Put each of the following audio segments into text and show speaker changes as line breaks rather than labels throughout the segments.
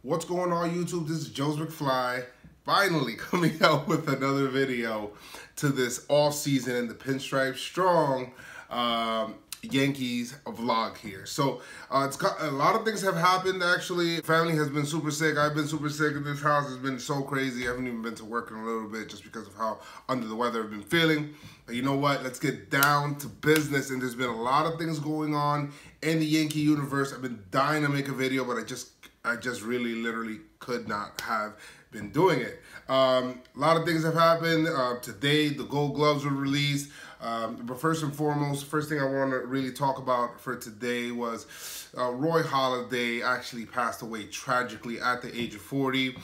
What's going on, YouTube? This is Joe's McFly, finally coming out with another video to this off-season and the Pinstripe Strong Yankees vlog here. So it's got a lot of things have happened actually. Family has been super sick. I've been super sick, and this house has been so crazy. I haven't even been to work in a little bit just because of how under the weather I've been feeling. But you know what? Let's get down to business. And there's been a lot of things going on in the Yankee universe. I've been dying to make a video, but I just really literally could not have been doing it. A lot of things have happened. Today, the Gold Gloves were released. But first and foremost, first thing I want to really talk about for today was Roy Halladay actually passed away tragically at the age of 40.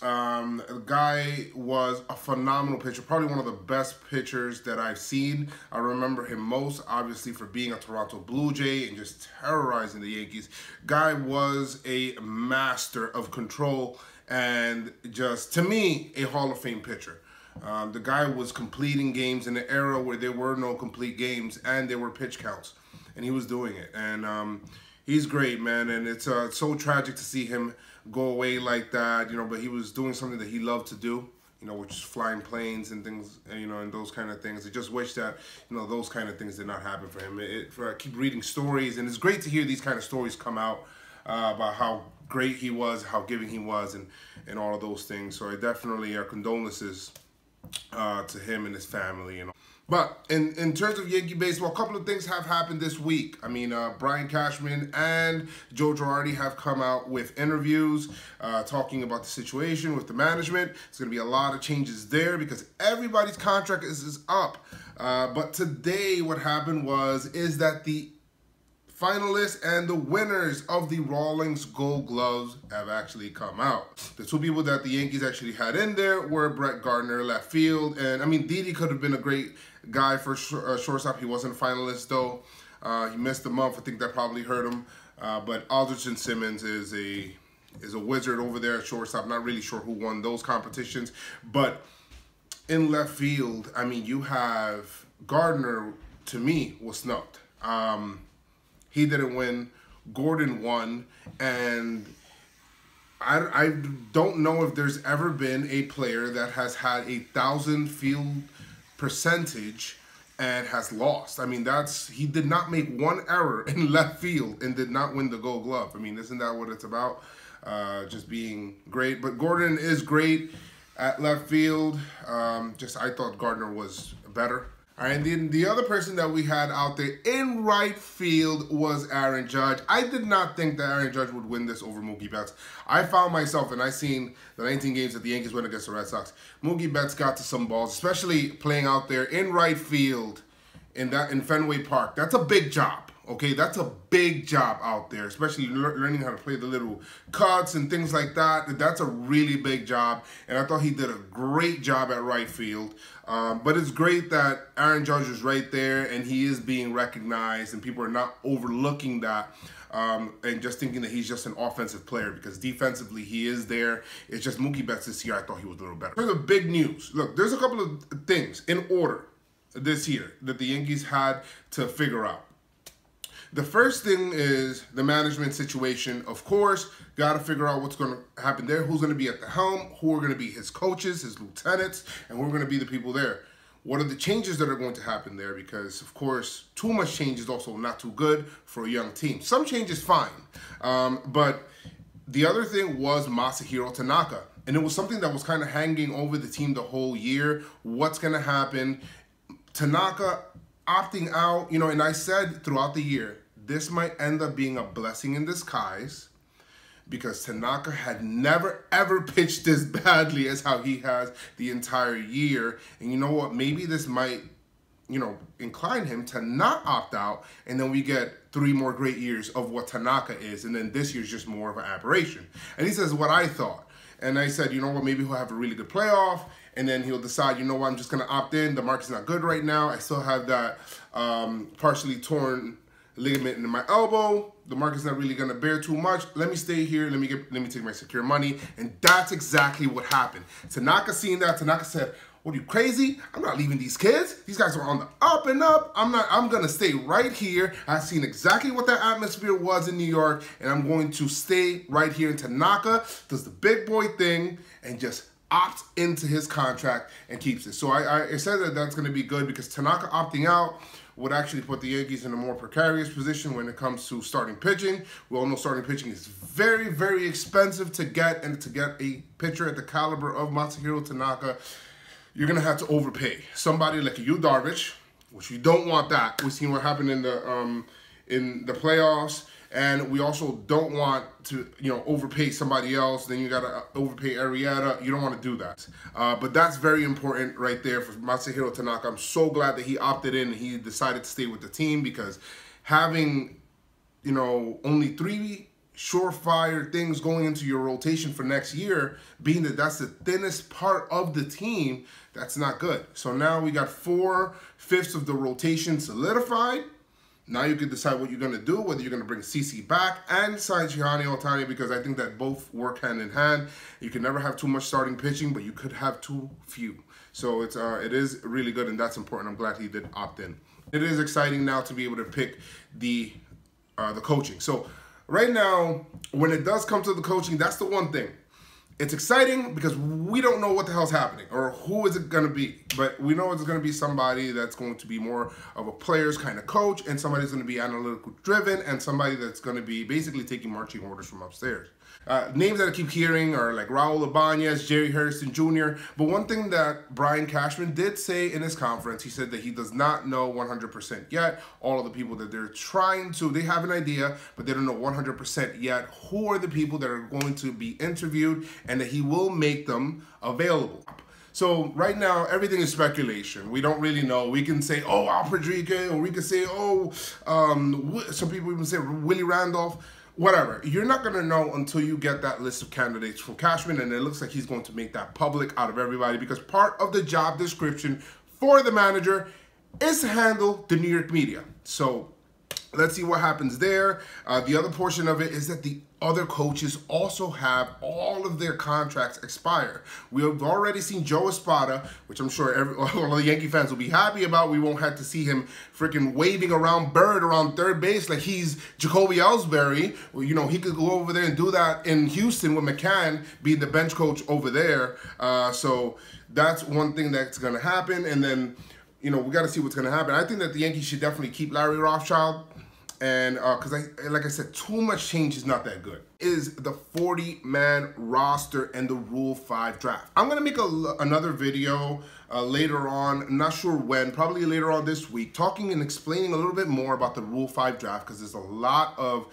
The guy was a phenomenal pitcher, probably one of the best pitchers that I've seen. I remember him most, obviously, for being a Toronto Blue Jay and just terrorizing the Yankees. Guy was a master of control and just, to me, a Hall of Fame pitcher. The guy was completing games in an era where there were no complete games and there were pitch counts, and he was doing it. And he's great, man. And it's so tragic to see him go away like that, you know. But he was doing something that he loved to do, you know, which is flying planes and things, you know, and those kind of things. I just wish that, you know, those kind of things did not happen for him. I keep reading stories, and it's great to hear these kind of stories come out about how great he was, how giving he was, and all of those things. So I definitely condolences to him and his family, you know. But in terms of Yankee baseball, a couple of things have happened this week. I mean, Brian Cashman and Joe Girardi have come out with interviews talking about the situation with the management. There's going to be a lot of changes there because everybody's contract is up. But today what happened is that the finalists and the winners of the Rawlings Gold Gloves have actually come out. The two people that the Yankees actually had in there were Brett Gardner, left field, and I mean, Didi could have been a great guy for shortstop. He wasn't a finalist though. He missed a month. I think that probably hurt him. But Alderson Simmons is a wizard over there at shortstop. Not really sure who won those competitions, but in left field, I mean, you have Gardner. To me, was snubbed. He didn't win. Gordon won, and I don't know if there's ever been a player that has had 1,000 field percentage and has lost. I mean, he did not make one error in left field and did not win the Gold Glove. I mean, isn't that what it's about? Just being great. But Gordon is great at left field. I thought Gardner was better. All right, and then the other person that we had out there in right field was Aaron Judge. I did not think that Aaron Judge would win this over Mookie Betts. I found myself, and I seen the 19 games that the Yankees went against the Red Sox. Mookie Betts got to some balls, especially playing out there in right field in Fenway Park. That's a big job. Okay, that's a big job out there, especially learning how to play the little cuts and things like that. That's a really big job, and I thought he did a great job at right field. But it's great that Aaron Judge is right there, and he is being recognized, and people are not overlooking that and just thinking that he's just an offensive player, because defensively he is there. It's just Mookie Betts this year, I thought he was a little better. There's a big news. Look, there's a couple of things in order this year that the Yankees had to figure out. The first thing is the management situation. Of course, got to figure out what's going to happen there, who's going to be at the helm, who are going to be his coaches, his lieutenants, and who are going to be the people there. What are the changes that are going to happen there? Because, of course, too much change is also not too good for a young team. Some change is fine. But the other thing was Masahiro Tanaka. And it was something that was kind of hanging over the team the whole year. What's going to happen? Tanaka opting out, you know, and I said throughout the year, this might end up being a blessing in disguise, because Tanaka had never, ever pitched this badly as how he has the entire year. And you know what? Maybe this might, you know, incline him to not opt out, and then we get 3 more great years of what Tanaka is, and then this year's just more of an aberration. And he says what I thought. And I said, you know what, maybe he'll have a really good playoff, and then he'll decide, you know what, I'm just going to opt in. The market's not good right now. I still have that partially torn ligament in my elbow. The market's not really going to bear too much. Let me stay here. Let me take my secure money. And that's exactly what happened. Tanaka seen that. Tanaka said, What are you, crazy? I'm not leaving these kids. These guys are on the up and up. I'm gonna stay right here. I've seen exactly what that atmosphere was in New York, and I'm going to stay right here in Tanaka, does the big boy thing, and just opts into his contract and keeps it. So I said that that's gonna be good because Tanaka opting out would actually put the Yankees in a more precarious position when it comes to starting pitching. We all know starting pitching is very, very expensive to get, and to get a pitcher at the caliber of Masahiro Tanaka, you're going to have to overpay. Somebody like a Yu Darvish, which you don't want that. We've seen what happened in the playoffs, and we also don't want to, overpay somebody else. Then you got to overpay Arrieta. You don't want to do that. But that's very important right there for Masahiro Tanaka. I'm so glad that he opted in and he decided to stay with the team, because having, only 3 surefire things going into your rotation for next year, being that that's the thinnest part of the team, that's not good. So now we got 4/5 of the rotation solidified. Now you can decide what you're going to do, whether you're going to bring CC back and sign Shihani Ohtani, because I think that both work hand in hand. You can never have too much starting pitching, but you could have too few. So it is really good, and that's important. I'm glad he did opt in. It is exciting now to be able to pick the coaching. So right now, when it does come to the coaching, that's the one thing. It's exciting because we don't know what the hell's happening or who is it going to be. But we know it's going to be somebody that's going to be more of a player's kind of coach, and somebody that's going to be analytical driven, and somebody that's going to be basically taking marching orders from upstairs. Names that I keep hearing are like Raul Ibanez, Jerry Harrison Jr. But one thing that Brian Cashman did say in his conference, he said that he does not know 100% yet. All of the people that they're trying to, they have an idea, but they don't know 100% yet who are the people that are going to be interviewed, and that he will make them available. So right now, everything is speculation. We don't really know. We can say, oh, Alfred Rodriguez, or we can say, oh, some people even say Willie Randolph. Whatever. You're not going to know until you get that list of candidates from Cashman, and it looks like he's going to make that public out of everybody, because part of the job description for the manager is to handle the New York media. So let's see what happens there. The other portion of it is that the other coaches also have all of their contracts expire. We have already seen Joe Espada, which I'm sure all the Yankee fans will be happy about. We won't have to see him freaking waving around Bird around third base like he's Jacoby Ellsbury. Well, he could go over there and do that in Houston with McCann being the bench coach over there. So that's one thing that's going to happen. And then, we got to see what's going to happen. I think that the Yankees should definitely keep Larry Rothschild. And because, like I said, too much change is not that good. Is the 40-man roster and the Rule 5 draft. I'm going to make another video later on, I'm not sure when, probably later on this week, talking and explaining a little bit more about the Rule 5 draft, because there's a lot of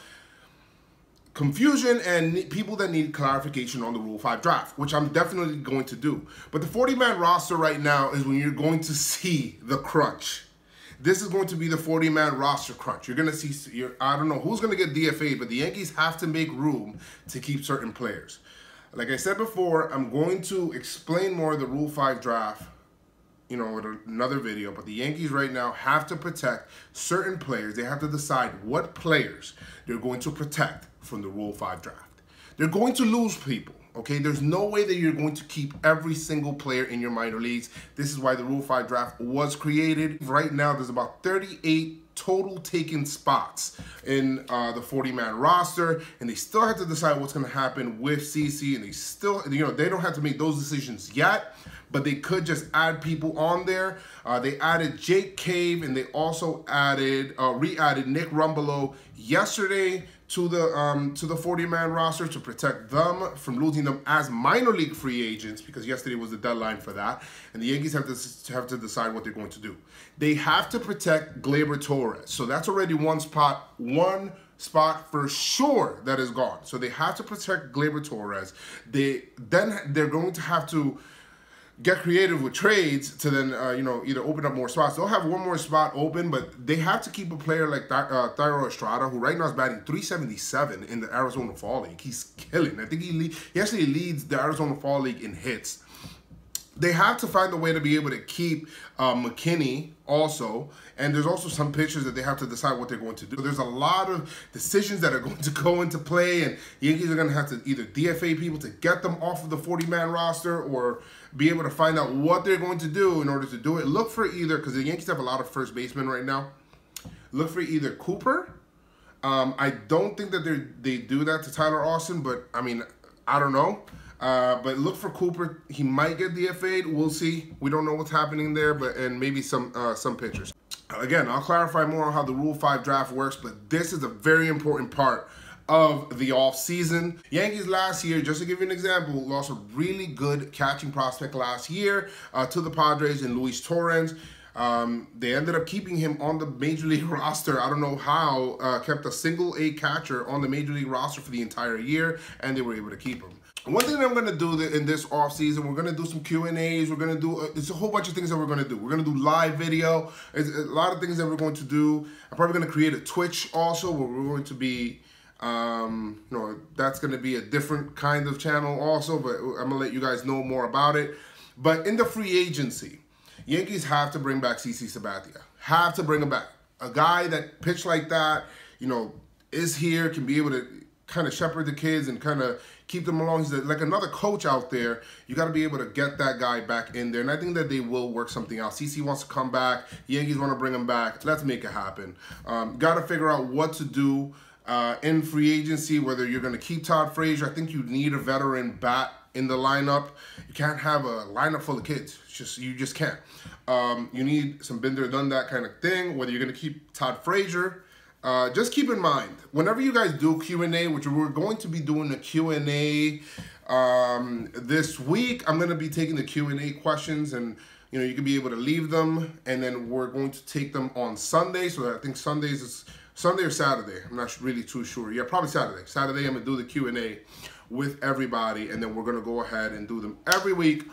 confusion and people that need clarification on the Rule 5 draft, which I'm definitely going to do. But the 40-man roster right now is when you're going to see the crunch. This is going to be the 40-man roster crunch. You're going to see, I don't know who's going to get DFA'd, but the Yankees have to make room to keep certain players. Like I said before, I'm going to explain more of the Rule 5 draft, with another video. But the Yankees right now have to protect certain players. They have to decide what players they're going to protect from the Rule 5 draft. They're going to lose people. Okay, there's no way that you're going to keep every single player in your minor leagues. This is why the Rule 5 draft was created. Right now, there's about 38 total taken spots in the 40-man roster, and they still have to decide what's going to happen with CC, and they still, they don't have to make those decisions yet, but they could just add people on there. They added Jake Cave, and they also added, re-added Nick Rumbelow yesterday to the 40-man roster to protect them from losing them as minor league free agents, because yesterday was the deadline for that, and the Yankees have to decide what they're going to do. They have to protect Gleyber Torres, so that's already one spot for sure that is gone. So they have to protect Gleyber Torres. They're going to have to get creative with trades to then, either open up more spots. They'll have one more spot open, but they have to keep a player like Thairo Estrada, who right now is batting .377 in the Arizona Fall League. He's killing. I think he actually leads the Arizona Fall League in hits. They have to find a way to be able to keep McKinney also, and there's also some pitchers that they have to decide what they're going to do. There's a lot of decisions that are going to go into play, and Yankees are going to have to either DFA people to get them off of the 40-man roster or be able to find out what they're going to do in order to do it. Look for either, because the Yankees have a lot of first basemen right now, look for either Cooper. I don't think that they do that to Tyler Austin, but I mean, I don't know. But look for Cooper. He might get DFA'd. We'll see. We don't know what's happening there, and maybe some pitchers. Again, I'll clarify more on how the Rule 5 draft works, but this is a very important part of the offseason. Yankees last year, just to give you an example, lost a really good catching prospect last year to the Padres in Luis Torrens. They ended up keeping him on the Major League roster. I don't know how, kept a single A catcher on the Major League roster for the entire year, and they were able to keep him. One thing that I'm going to do in this offseason, we're going to do some Q&As. We're going to do, it's a whole bunch of things that we're going to do. We're going to do live video. It's a lot of things that we're going to do. I'm probably going to create a Twitch also where we're going to be, that's going to be a different kind of channel also, but I'm going to let you guys know more about it. But in the free agency, Yankees have to bring back CC Sabathia. Have to bring him back. A guy that pitched like that, is here, can be able to kind of shepherd the kids and kind of keep them along. He's like another coach out there. You got to be able to get that guy back in there. And I think that they will work something out. CC wants to come back. Yankees want to bring him back. Let's make it happen. Got to figure out what to do in free agency, whether you're going to keep Todd Frazier. I think you need a veteran bat in the lineup. You can't have a lineup full of kids. You just can't. You need some been there, done that kind of thing. Whether you're going to keep Todd Frazier, just keep in mind, whenever you guys do Q&A, which we're going to be doing a Q&A this week, I'm going to be taking the Q&A questions, and you can be able to leave them, and then we're going to take them on Sunday. So I think Sundays is Sunday or Saturday. I'm not really too sure. Yeah, probably Saturday. Saturday, I'm going to do the Q&A with everybody, and then we're going to go ahead and do them every week.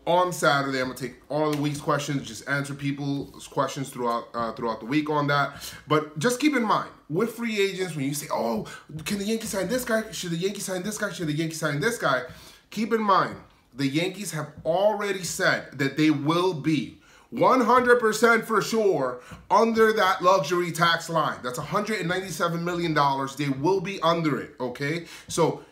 On Saturday, I'm going to take all the week's questions, just answer people's questions throughout the week on that. But just keep in mind, with free agents, when you say, oh, can the Yankees sign this guy? Should the Yankees sign this guy? Should the Yankees sign this guy? Keep in mind, the Yankees have already said that they will be 100% for sure under that luxury tax line. That's $197 million. They will be under it, okay? So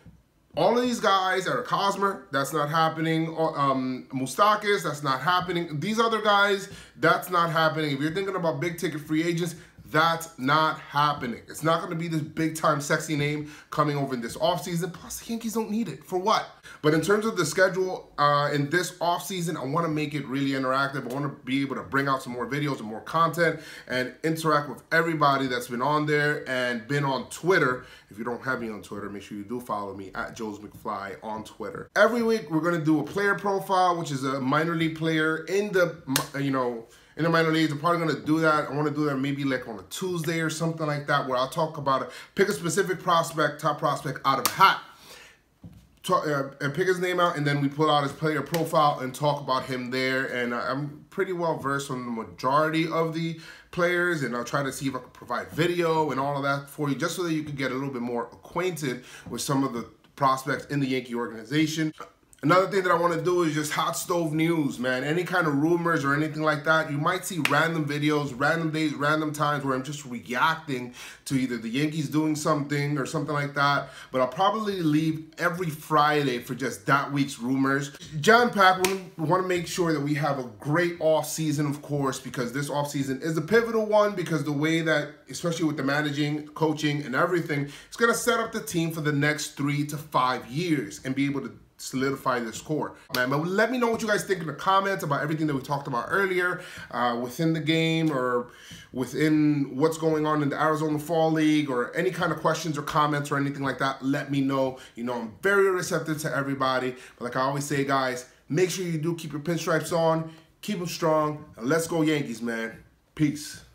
all of these guys are Cosmer, that's not happening. Moustakas, that's not happening. These other guys, that's not happening. If you're thinking about big ticket free agents, that's not happening. It's not going to be this big time sexy name coming over in this offseason. Plus, the Yankees don't need it. For what? But in terms of the schedule in this offseason, I want to make it really interactive. I want to be able to bring out some more videos and more content and interact with everybody that's been on there and been on Twitter. If you don't have me on Twitter, make sure you do follow me at Joes McFly on Twitter. Every week, we're going to do a player profile, which is a minor league player in the, in the minor leagues. I'm probably going to do that. I want to do that maybe like on a Tuesday or something like that, where I'll talk about it, pick a specific prospect, top prospect out of a hat, and pick his name out, and then we pull out his player profile and talk about him there. And I'm pretty well versed on the majority of the players, and I'll try to see if I can provide video and all of that for you, just so that you can get a little bit more acquainted with some of the prospects in the Yankee organization. Another thing that I want to do is just hot stove news, man. Any kind of rumors or anything like that. You might see random videos, random days, random times where I'm just reacting to either the Yankees doing something or something like that. But I'll probably leave every Friday for just that week's rumors. Jam-packed, we want to make sure that we have a great off-season, of course, because this off-season is a pivotal one, because the way that, especially with the managing, coaching, and everything, it's going to set up the team for the next 3 to 5 years and be able to solidify this core, man. But let me know what you guys think in the comments about everything that we talked about earlier, within the game or within what's going on in the Arizona Fall League, or any kind of questions or comments or anything like that. Let me know. I'm very receptive to everybody. But like I always say, guys, make sure you do keep your pinstripes on, keep them strong, and let's go Yankees, man. Peace.